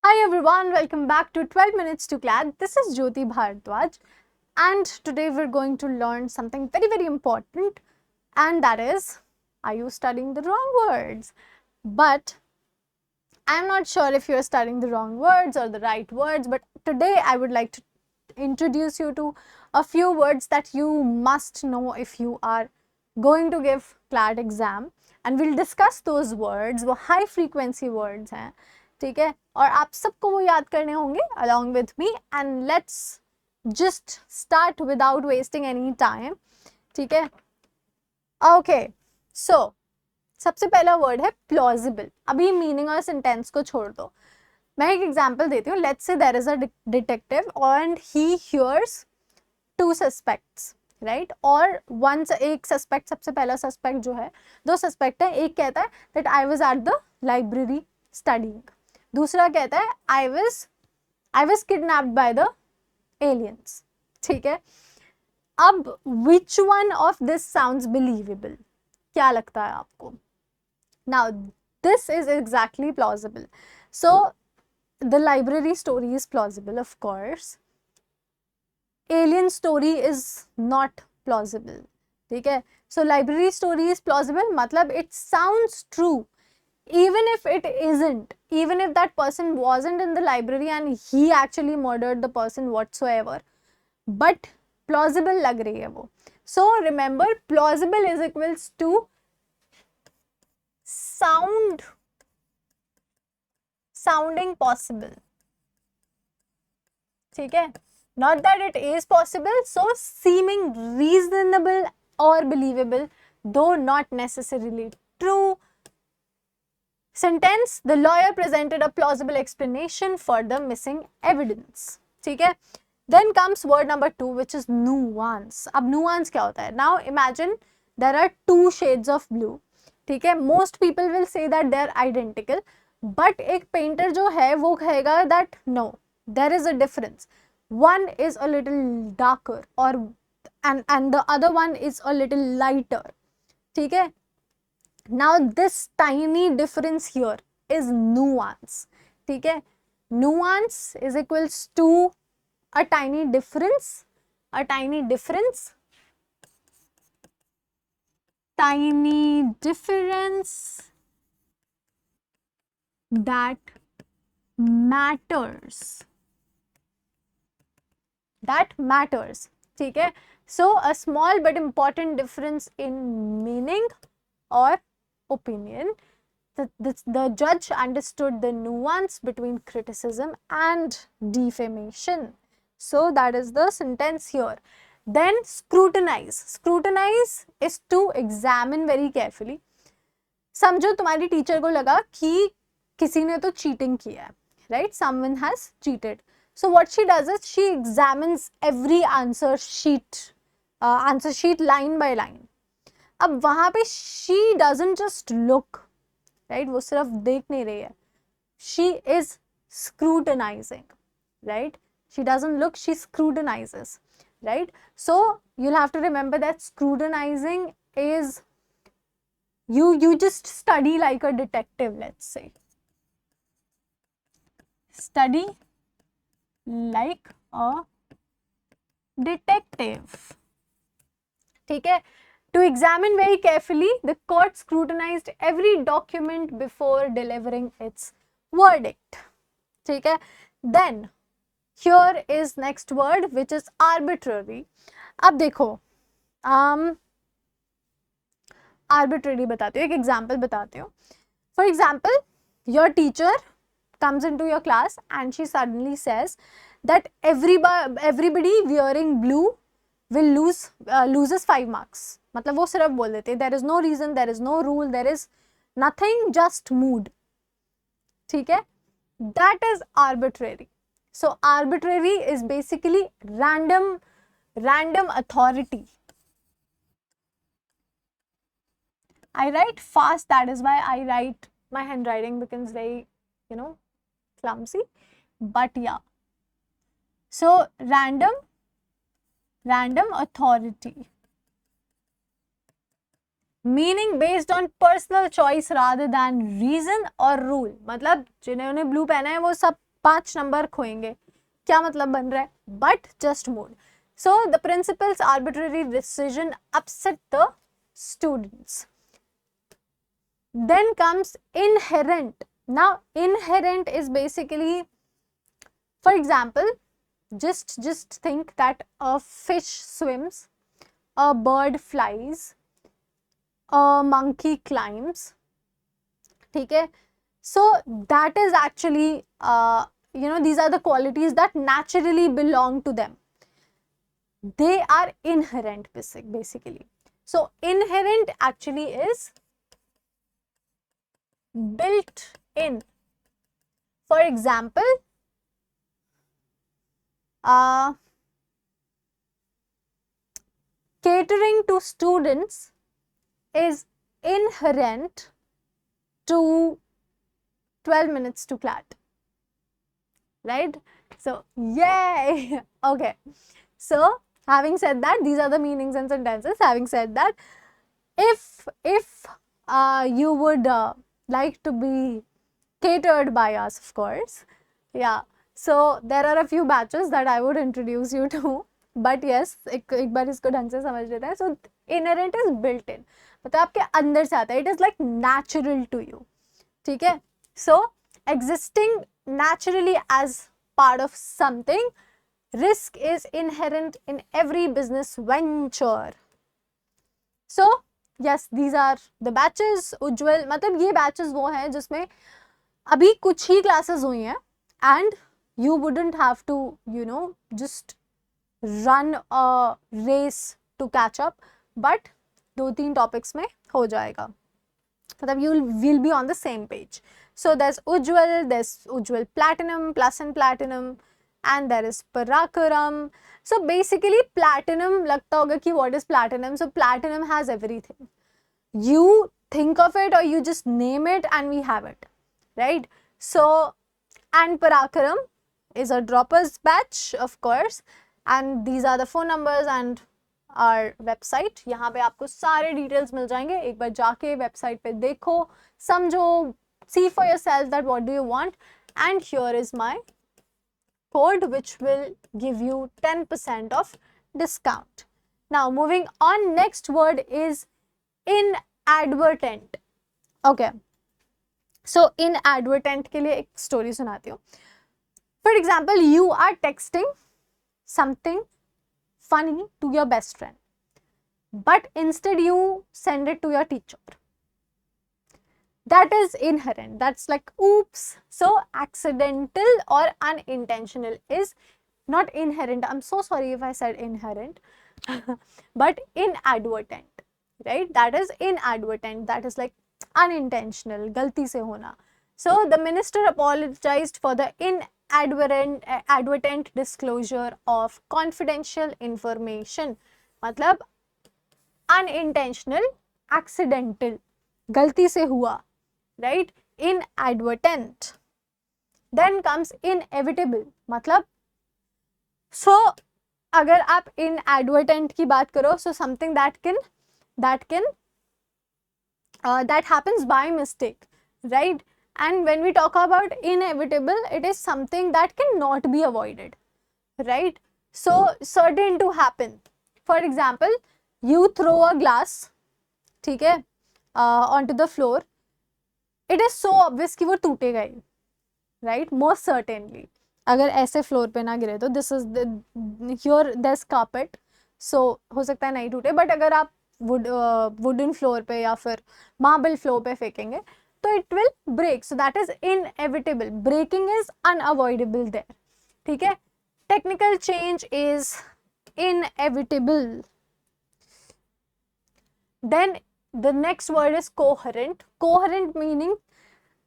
Hi everyone, welcome back to 12 Minutes to CLAD. This is Jyoti Bhardwaj, and today we're going to learn something very important, and that is, are you studying the wrong words? But I'm not sure if you're studying the wrong words or the right words, but today I would like to introduce you to a few words that you must know if you are going to give CLAD exam, and we'll discuss those words. वो high frequency words हैं, ठीक है, और आप सबको वो याद करने होंगे along with me, and let's just start without wasting any time, ठीक है. Okay, so सबसे पहला वर्ड है प्लॉजिबल. अभी मीनिंग और सेंटेंस को छोड़ दो, मैं एक एग्जांपल देती हूँ. Let's say there is a detective and he hears two suspects, right, और वन एक सस्पेक्ट, सबसे पहला सस्पेक्ट जो है, दो सस्पेक्ट है. एक कहता है that I was at the library studying, दूसरा कहता है I was kidnapped by the aliens, ठीक है. अब which one of this sounds believable, क्या लगता है आपको? Now, this is exactly plausible. So, the library story is plausible, of course. Alien story is not plausible. ठीक है? So, library story is plausible, मतलब it sounds true. Even if it isn't, even if that person wasn't in the library and he actually murdered the person whatsoever, but plausible लग रही है वो. So, remember, plausible is equals to sounding possible, ठीक है, not that it is possible. So seeming reasonable or believable, though not necessarily true. Sentence: the lawyer presented a plausible explanation for the missing evidence, ठीक है. Then comes word number 2, which is nuance. अब nuance क्या होता है? Now imagine there are two shades of blue, ठीक है. Most people will say that they are identical, but एक painter जो है वो कहेगा that no, there is a difference. One is a little darker और and the other one is a little lighter, ठीक है. Now this tiny difference here is nuance, ठीक है. Nuance is equals to a tiny difference, tiny difference that matters, ठीक है. So a small but important difference in meaning or opinion. The judge understood the nuance between criticism and defamation. So that is the sentence here. Then scrutinize is to examine very carefully. समझो तुम्हारी teacher को लगा कि किसी ने तो cheating किया है, right? Someone has cheated. So what she does is she examines every answer sheet line by line. अब वहां पे she doesn't just look, right? वो सिर्फ देख नहीं रही है, she is scrutinizing, right? She doesn't look, she scrutinizes, right? So you'll have to remember that scrutinizing is you just study like a detective. Let's say study like a detective, ठीक है. To examine very carefully, the court scrutinized every document before delivering its verdict, ठीक है. Then here is next word, which is arbitrary. अब देखो, arbitrary बताती हूँ, एक example बताती हूँ. For example, your teacher comes into your class and she suddenly says that everybody wearing blue will loses 5 marks. मतलब वो सिर्फ बोल देते हैं, there is no reason, there is no rule, there is nothing, just mood, ठीक है. That is arbitrary. So arbitrary is basically random authority. I write fast, that is why I write, my handwriting becomes very, clumsy, but yeah. So random authority, meaning based on personal choice rather than reason or rule. मतलब जिन्होंने blue पहना है वो सब 5 number खोएंगे, क्या मतलब बन रहा है, but just mood. So the principal's arbitrary decision upset the students. Then comes inherent. Now inherent is basically, for example, just think that a fish swims, a bird flies, a monkey climbs. ठीक है, so that is actually these are the qualities that naturally belong to them. They are inherent basically. So inherent actually is built in. For example, catering to students is inherent to 12 minutes to CLAT, right? So yay. Okay, so having said that, these are the meanings and sentences. Having said that, if you would like to be catered by us, of course, yeah, so there are a few batches that I would introduce you to. But yes, एक बार इसको ढंग से समझ लेते हैं. So inherent is built in, मतलब आपके अंदर से आता है. It is like natural to you. ठीक है, so existing naturally as part of something. Risk is inherent in every business venture. So yes, these are the batches. उज्जवल, मतलब ये batches वो हैं जिसमें अभी कुछ ही classes हुई हैं and you wouldn't have to just run a race to catch up, but 2-3 topics में हो जाएगा, मतलब we'll be on the same page. So there's Ujjwal Platinum, Plus and Platinum, and there is Parakaram. So basically Platinum, लगता होगा कि what is Platinum? So Platinum has everything. You think of it or you just name it and we have it, right? So, and Parakaram is a droppers batch, of course, and these are the phone numbers and our website. यहाँ पे आपको सारे details मिल जाएंगे. एक बार जाके website पे देखो, समझो, see for yourself that what do you want, and here is my code which will give you 10% of discount. Now moving on, next word is inadvertent. Okay, so inadvertent के लिए एक story सुनाती हूँ. For example, you are texting something funny to your best friend, but instead you send it to your teacher. That is inherent. That's like oops. So accidental or unintentional is not inherent. I'm so sorry if I said inherent, but inadvertent, right? That is inadvertent. That is like unintentional, galti se hona. So the minister apologized for the inadvertent disclosure of confidential information. मतलब unintentional, accidental, galti se hua, right? Inadvertent. Then comes inevitable, मतलब so अगर आप inadvertent की बात करो, so something that happens by mistake, right? And when we talk about inevitable, it is something that cannot be avoided, right? So certain to happen. For example, you throw a glass, ठीक है, onto the floor. It is so obvious कि वो टूटेगा ही, right? Most certainly. अगर ऐसे floor पे ना गिरे तो this is here there's carpet, so हो सकता है नहीं टूटे, but अगर आप wooden floor पे या फिर marble floor पे फेंकेंगे तो it will break. So that is inevitable. Breaking is unavoidable there. ठीक है? Technical change is inevitable. Then the next word is coherent. Coherent meaning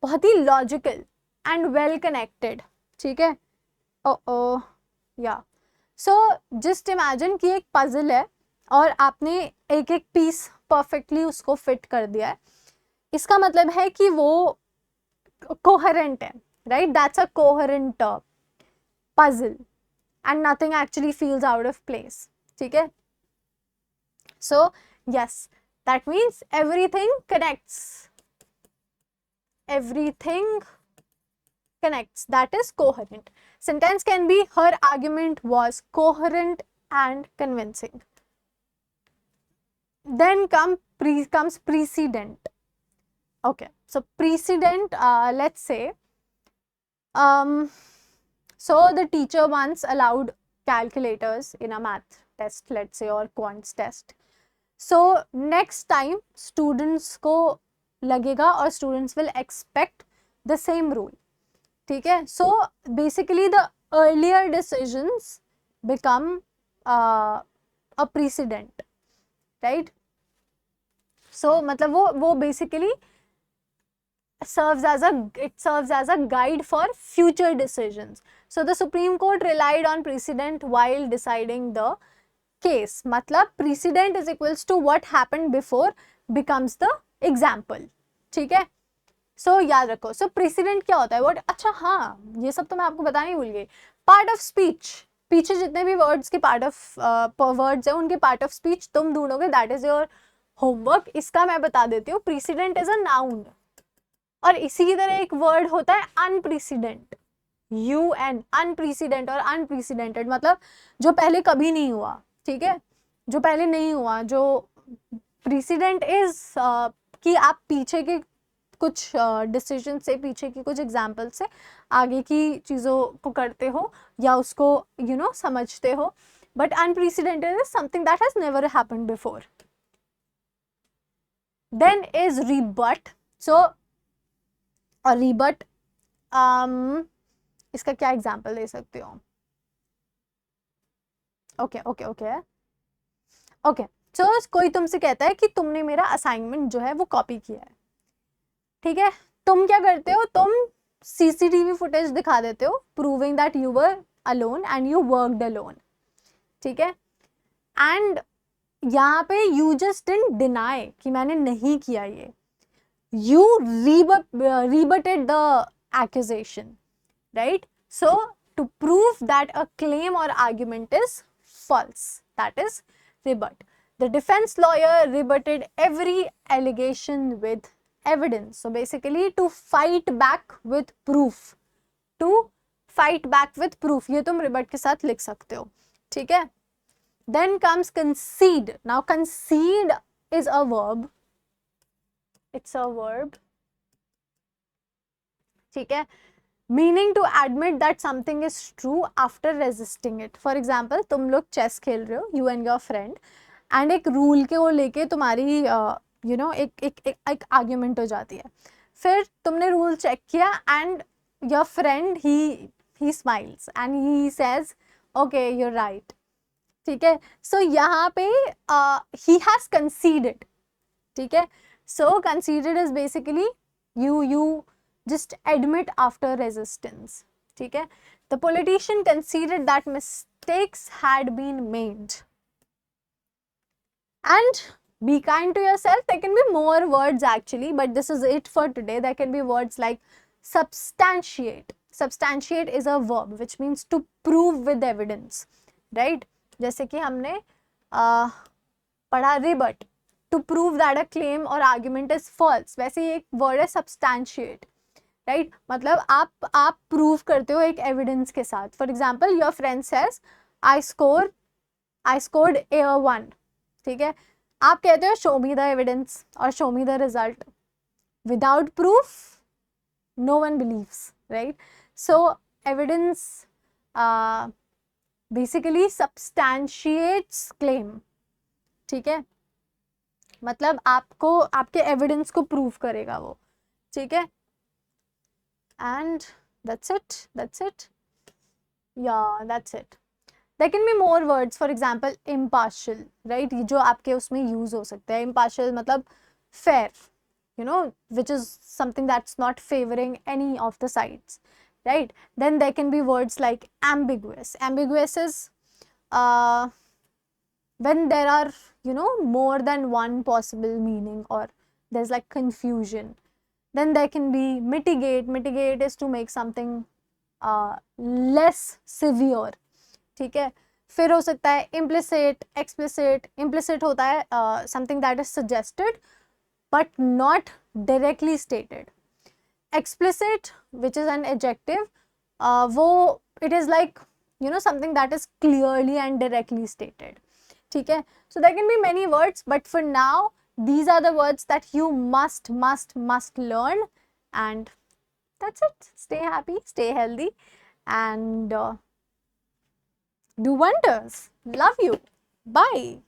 बहुत ही logical and well connected. ठीक है? Yeah. So just imagine कि एक puzzle है और आपने एक एक piece perfectly उसको fit कर दिया है. इसका मतलब है कि वो coherent है, right? That's a coherent puzzle and nothing actually feels out of place. ठीक है? So yes, that means everything connects. Everything connects, that is coherent. Sentence can be her argument was coherent and convincing. Then comes precedent. Okay, so precedent, let's say, so the teacher once allowed calculators in a math test, let's say, or quants test. So next time students को लगेगा और students will expect the same rule. ठीक है? So basically the earlier decisions become a precedent, right? So मतलब वो basically serves as a guide for future decisions. So the Supreme Court relied on precedent while deciding the case. मतलब precedent is equals to what happened before becomes the example. ठीक है? So याद रखो. So precedent क्या होता है? What? अच्छा हाँ, ये सब तो मैं आपको बताना ही भूल गई. Part of speech. पीछे जितने भी words के part of words है उनके part of speech तुम ढूंढोगे. That is your homework. इसका मैं बता देती हूँ. Precedent is a noun. और इसी की तरह एक वर्ड होता है अनप्रेसिडेंट. UN, अनप्रेसिडेंट और अनप्रेसिडेंटेड मतलब जो पहले कभी नहीं हुआ. ठीक है, जो पहले नहीं हुआ. जो प्रेसिडेंट इज कि आप पीछे के कुछ डिसीजन से, पीछे की कुछ एग्जाम्पल से आगे की चीज़ों को करते हो या उसको समझते हो. But unprecedented is something that has never happened before. Then is rebut. So और रिबट, इसका क्या एग्जाम्पल दे सकते हो? ओके. सो कोई तुमसे कहता है कि तुमने मेरा असाइनमेंट जो है वो कॉपी किया है. ठीक है, तुम क्या करते हो? तुम CCTV फुटेज दिखा देते हो proving that you were alone and you worked alone. ठीक है, एंड यहाँ पे यू जस्ट डिडंट डिनाई कि मैंने नहीं किया ये. You rebutted the accusation, right? So to prove that a claim or argument is false, that is rebut. The defense lawyer rebutted every allegation with evidence. So basically to fight back with proof. To fight back with proof. ये तुम rebut के साथ लिख सकते हो. ठीक है? Then comes concede. Now concede is a verb. It's a verb. ठीक है, meaning to admit that something is true after resisting it. For example, तुम लोग चेस खेल रहे हो, you and your friend, and एक रूल के वो लेके तुम्हारी एक आर्ग्यूमेंट हो जाती है. फिर तुमने रूल चेक किया and your friend he smiles and he says okay you're right. ठीक है, so यहाँ पे he has conceded. ठीक है, so conceded is basically you just admit after resistance. ठीक है, the politician conceded that mistakes had been made. And be kind to yourself. There can be more words actually, but this is it for today. There can be words like substantiate. Substantiate is a verb which means to prove with evidence, right? जैसे कि हमने पढ़ा rebut, to prove that a claim or argument is false. वैसे ये एक word है substantiate, right? मतलब आप prove करते हो एक evidence के साथ. For example, your friend says I scored A1. ठीक है, आप कहते हो show me the evidence or show me the result. Without proof, no one believes, right? So evidence basically substantiates claim. ठीक है, मतलब आपको आपके एविडेंस को प्रूव करेगा वो. ठीक है, and that's it. Yeah, that's it. There can be more words. For example, impartial, right? जो आपके उसमें यूज हो सकते हैं. Impartial मतलब fair, which is something that's not favoring any of the sides, right? Then there can be words like ambiguous. Ambiguous is when there are more than one possible meaning or there's like confusion. Then there can be mitigate. Mitigate is to make something less severe. ठीक है, फिर हो सकता है implicit, explicit. Implicit होता है something that is suggested but not directly stated. explicit, which is an adjective, वो it is like, you know, something that is clearly and directly stated. ठीक है? So there can be many words, but for now these are the words that you must learn, and that's it. Stay happy, stay healthy, and do wonders. Love you. Bye.